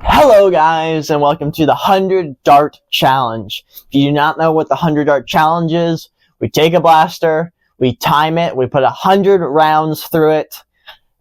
Hello guys, and welcome to the 100 Dart Challenge. If you do not know what the 100 Dart Challenge is, we take a blaster, we time it, we put 100 rounds through it,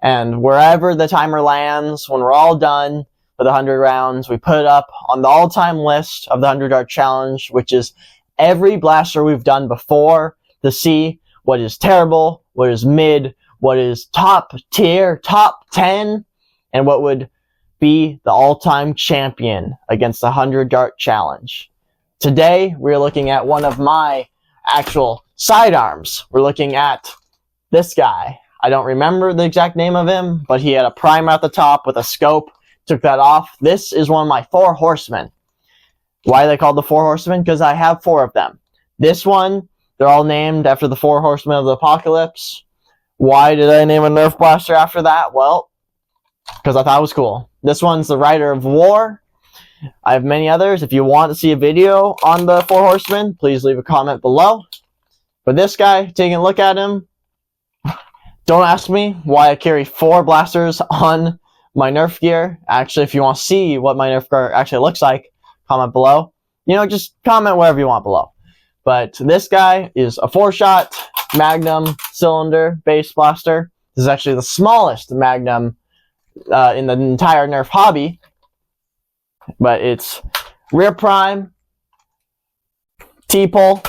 and wherever the timer lands, when we're all done with 100 rounds, we put it up on the all-time list of the 100 Dart Challenge, which is every blaster we've done before, to see what is terrible, what is mid, what is top tier, top 10, and what would be the all-time champion against the 100 Dart Challenge. Today, we're looking at one of my actual sidearms. We're looking at this guy. I don't remember the exact name of him, but he had a primer at the top with a scope. Took that off. This is one of my 4 horsemen. Why are they called the 4 horsemen? Because I have 4 of them. This one, they're all named after the 4 horsemen of the apocalypse. Why did I name a Nerf blaster after that? Well, because I thought it was cool. This one's the Rider of War. I have many others. If you want to see a video on the 4 horsemen, please leave a comment below. But this guy, taking a look at him, don't ask me why I carry 4 blasters on my Nerf gear. Actually, if you want to see what my Nerf gear actually looks like, comment below. Just comment whatever you want below. But this guy is a 4-shot Magnum cylinder base blaster. This is actually the smallest Magnum in the entire Nerf hobby, but it's rear prime, T-pull.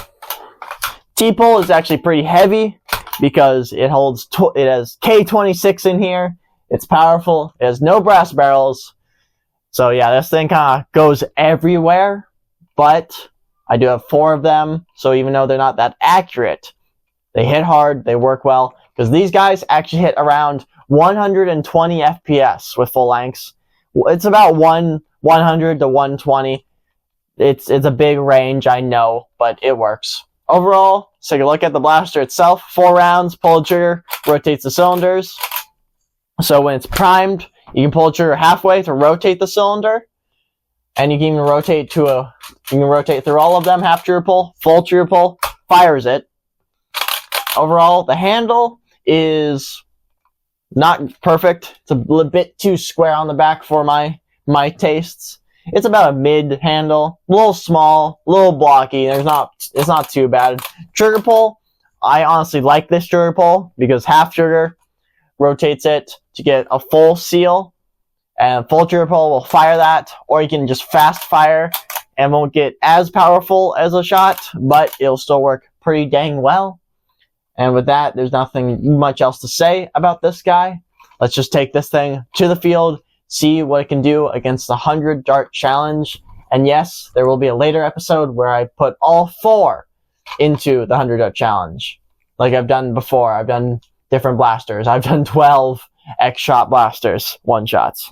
T-pull is actually pretty heavy because it holds it has K26 in here. It's powerful. It has no brass barrels, so yeah, this thing kind of goes everywhere. But I do have 4 of them, so even though they're not that accurate, they hit hard. They work well because these guys actually hit around 120 FPS with full lengths. It's about 100 to 120. It's a big range, I know, but it works. Overall, let's take a look at the blaster itself. 4 rounds, pull the trigger, rotates the cylinders. So when it's primed, you can pull the trigger halfway to rotate the cylinder, and you can even rotate you can rotate through all of them. Half trigger pull, full trigger pull, fires it. Overall, the handle is not perfect. It's a little bit too square on the back for my tastes. It's about a mid handle, a little small, a little blocky. It's not too bad. Trigger pull, I honestly like this trigger pull because half trigger rotates it to get a full seal, and full trigger pull will fire that, or you can just fast fire and won't get as powerful as a shot, but it'll still work pretty dang well. And with that, there's nothing much else to say about this guy. Let's just take this thing to the field, see what it can do against the 100 Dart Challenge. And yes, there will be a later episode where I put all 4 into the 100 Dart Challenge. Like I've done before. I've done different blasters. I've done 12 X-shot blasters, 1-shots.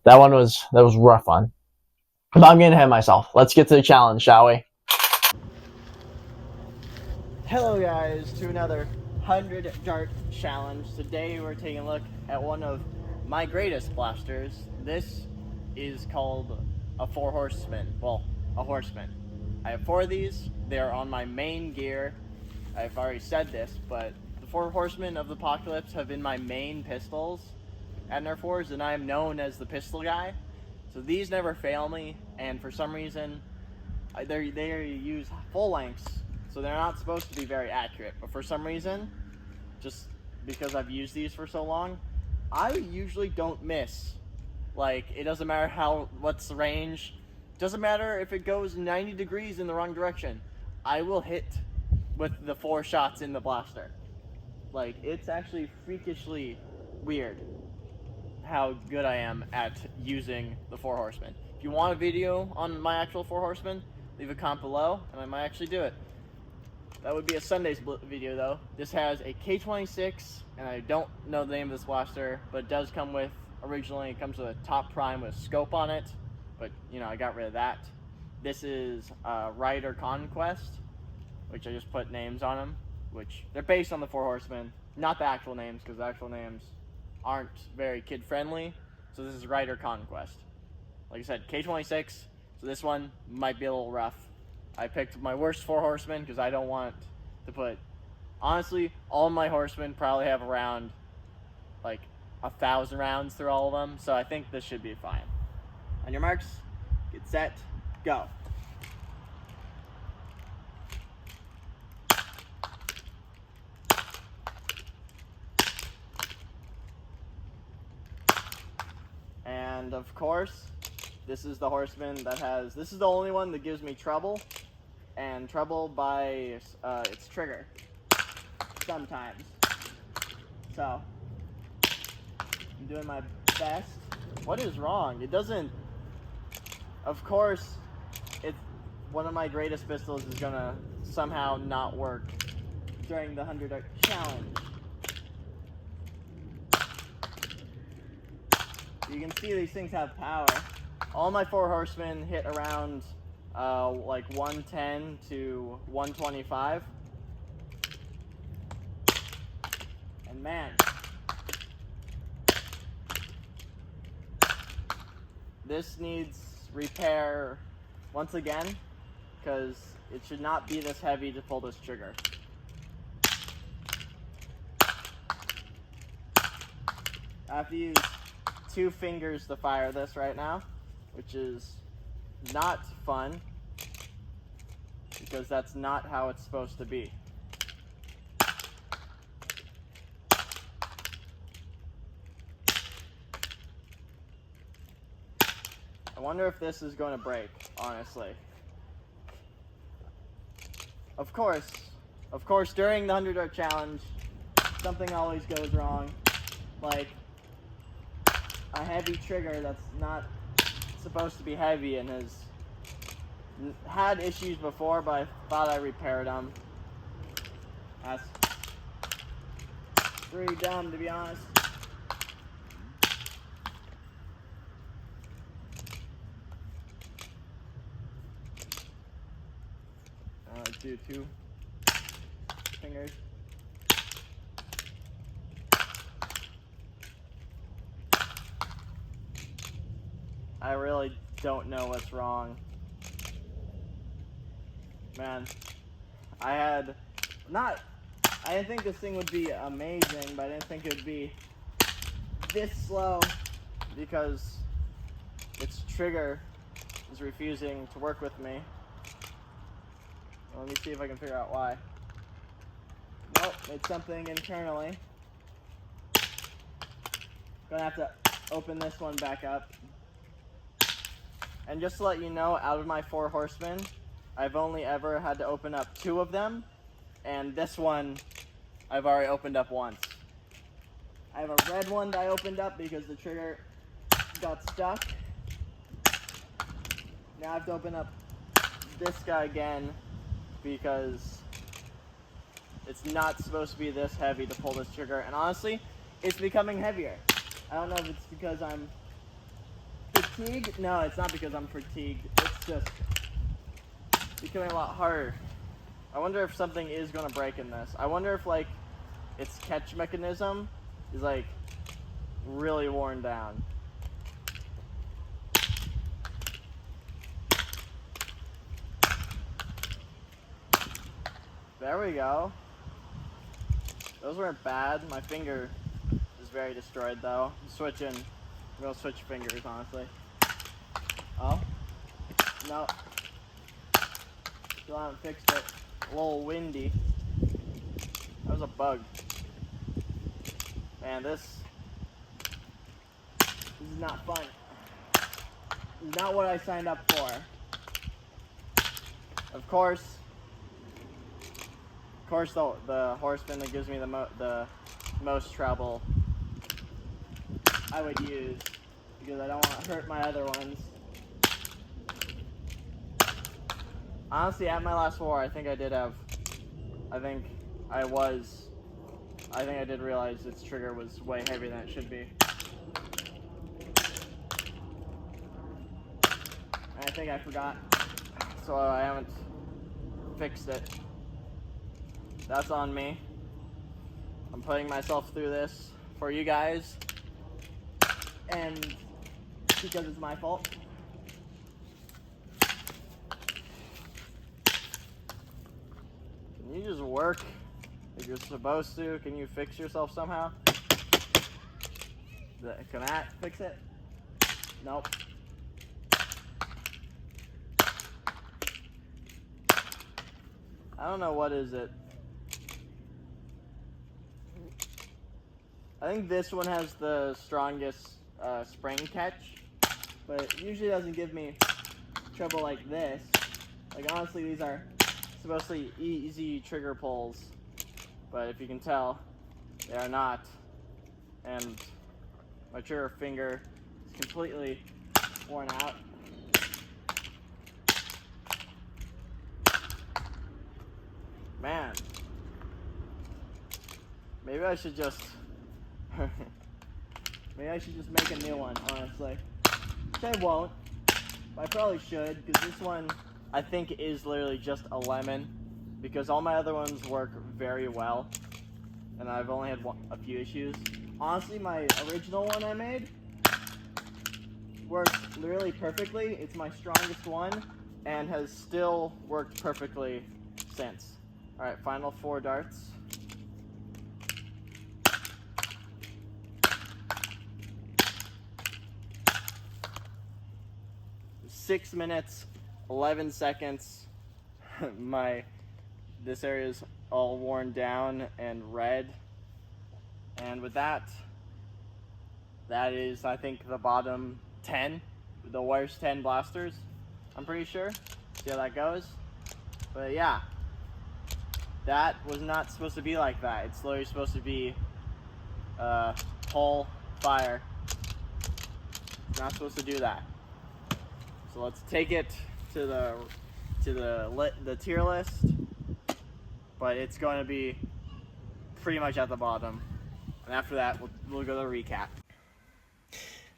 That was rough one. But I'm getting ahead of myself. Let's get to the challenge, shall we? Hello guys, to another 100 Dart Challenge. Today we're taking a look at one of my greatest blasters. This is called a 4 horseman. Well, a horseman. I have 4 of these. They're on my main gear. I've already said this, but the 4 horsemen of the apocalypse have been my main pistols at Nerf Wars, and I am known as the pistol guy. So these never fail me, and for some reason, they use full lengths. So they're not supposed to be very accurate, but for some reason, just because I've used these for so long, I usually don't miss. Like, it doesn't matter what's the range. It doesn't matter if it goes 90 degrees in the wrong direction. I will hit with the 4 shots in the blaster. Like, it's actually freakishly weird how good I am at using the 4 horsemen. If you want a video on my actual 4 horsemen, leave a comment below, and I might actually do it. That would be a Sunday's video, though. This has a K26, and I don't know the name of this blaster, but it does come with, originally, it comes with a top prime with a scope on it, but, I got rid of that. This is Rider Conquest, which I just put names on them, which they're based on the 4 horsemen, not the actual names, because the actual names aren't very kid-friendly, so this is Rider Conquest. Like I said, K26, so this one might be a little rough. I picked my worst 4 horsemen because I don't want to put Honestly, all my horsemen probably have around like 1,000 rounds through all of them, so I think this should be fine. On your marks, get set, go. And of course, this is the horseman that has, this is the only one that gives me trouble, and trouble by its trigger, sometimes. So, I'm doing my best. What is wrong? It doesn't, of course, it's one of my greatest pistols is gonna somehow not work during the 100 Dart challenge. You can see these things have power. All my 4 horsemen hit around like 110 to 125. And man, this needs repair once again, because it should not be this heavy to pull this trigger. I have to use 2 fingers to fire this right now, which is not fun, because that's not how it's supposed to be. I wonder if this is going to break, honestly. Of course, during the 100 Dart challenge, something always goes wrong. Like a heavy trigger that's not supposed to be heavy and has had issues before, but I thought I repaired them. That's pretty dumb, to be honest. Do 2 fingers. I really don't know what's wrong. Man, I didn't think this thing would be amazing, but I didn't think it would be this slow, because its trigger is refusing to work with me. Let me see if I can figure out why. Nope, it's something internally. Gonna have to open this one back up. And just to let you know, out of my 4 horsemen, I've only ever had to open up 2 of them, and this one I've already opened up once. I have a red one that I opened up because the trigger got stuck. Now I have to open up this guy again, because it's not supposed to be this heavy to pull this trigger, and honestly, it's becoming heavier. I don't know if it's because I'm fatigued. No, it's not because I'm fatigued. It's just becoming a lot harder. I wonder if something is going to break in this. I wonder if like its catch mechanism is like really worn down. There we go. Those weren't bad. My finger is very destroyed though. I'm gonna switch fingers, honestly. Oh. No. Still haven't fixed it. A little windy. That was a bug. Man, this is not fun. This is not what I signed up for. Of course, the horseman that gives me the most trouble I would use, because I don't want to hurt my other ones. Honestly, at my last war, I think I did realize its trigger was way heavier than it should be. And I think I forgot, so I haven't fixed it. That's on me. I'm putting myself through this for you guys, and because it's my fault. Can you just work? If you're supposed to, can you fix yourself somehow? Can that fix it? Nope. I don't know what is it. I think this one has the strongest spring catch, but it usually doesn't give me trouble like this. Like honestly, these are supposed to be easy trigger pulls, but if you can tell, they are not. And my trigger finger is completely worn out. Man, maybe I should just make a new one, honestly. Which I won't, but I probably should, because this one I think is literally just a lemon, because all my other ones work very well, and I've only had a few issues. Honestly, my original one I made works literally perfectly. It's my strongest one, and has still worked perfectly since. Alright, final 4 darts. Six minutes, 11 seconds. This area is all worn down and red. And with that is, I think, the bottom 10, the worst 10 blasters, I'm pretty sure. See how that goes? But yeah, that was not supposed to be like that. It's literally supposed to be whole fire. It's not supposed to do that. So let's take it to the tier list, but it's going to be pretty much at the bottom. And after that, we'll go to the recap.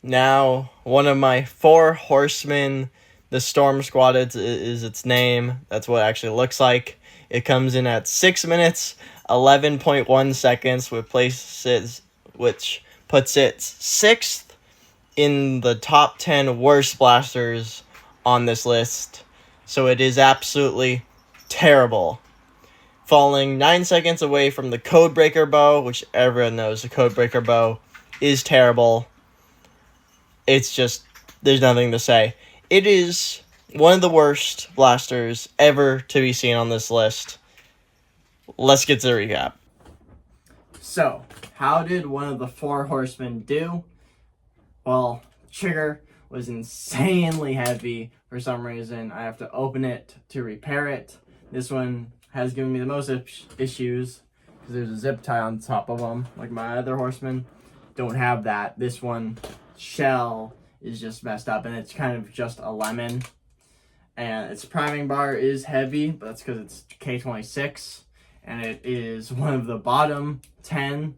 Now, one of my 4 horsemen, the Storm Squad is its name. That's what it actually looks like. It comes in at 6 minutes, 11.1 seconds, which puts it 6th in the top 10 worst blasters on this list. So it is absolutely terrible. Falling 9 seconds away from the Codebreaker bow, which everyone knows the Codebreaker bow is terrible. It's just, there's nothing to say. It is one of the worst blasters ever to be seen on this list. Let's get to the recap. So, how did one of the 4 horsemen do? Well, trigger was insanely heavy for some reason. I have to open it to repair it. This one has given me the most issues because there's a zip tie on top of them. Like my other horsemen don't have that. This one shell is just messed up, and it's kind of just a lemon. And its priming bar is heavy, but that's because it's K26, and it is one of the bottom 10,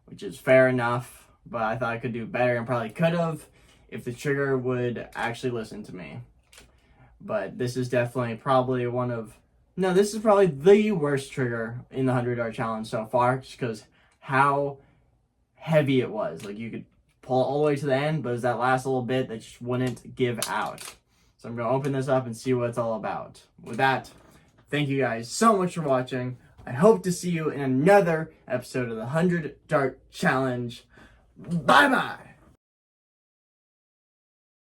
which is fair enough, but I thought I could do better and probably could have if the trigger would actually listen to me. But this is definitely probably this is probably the worst trigger in the 100 dart challenge so far, just because how heavy it was. Like, you could pull it all the way to the end, but it was that last little bit that just wouldn't give out. So I'm going to open this up and see what it's all about. With that, thank you guys so much for watching. I hope to see you in another episode of the 100 Dart Challenge. Bye-bye!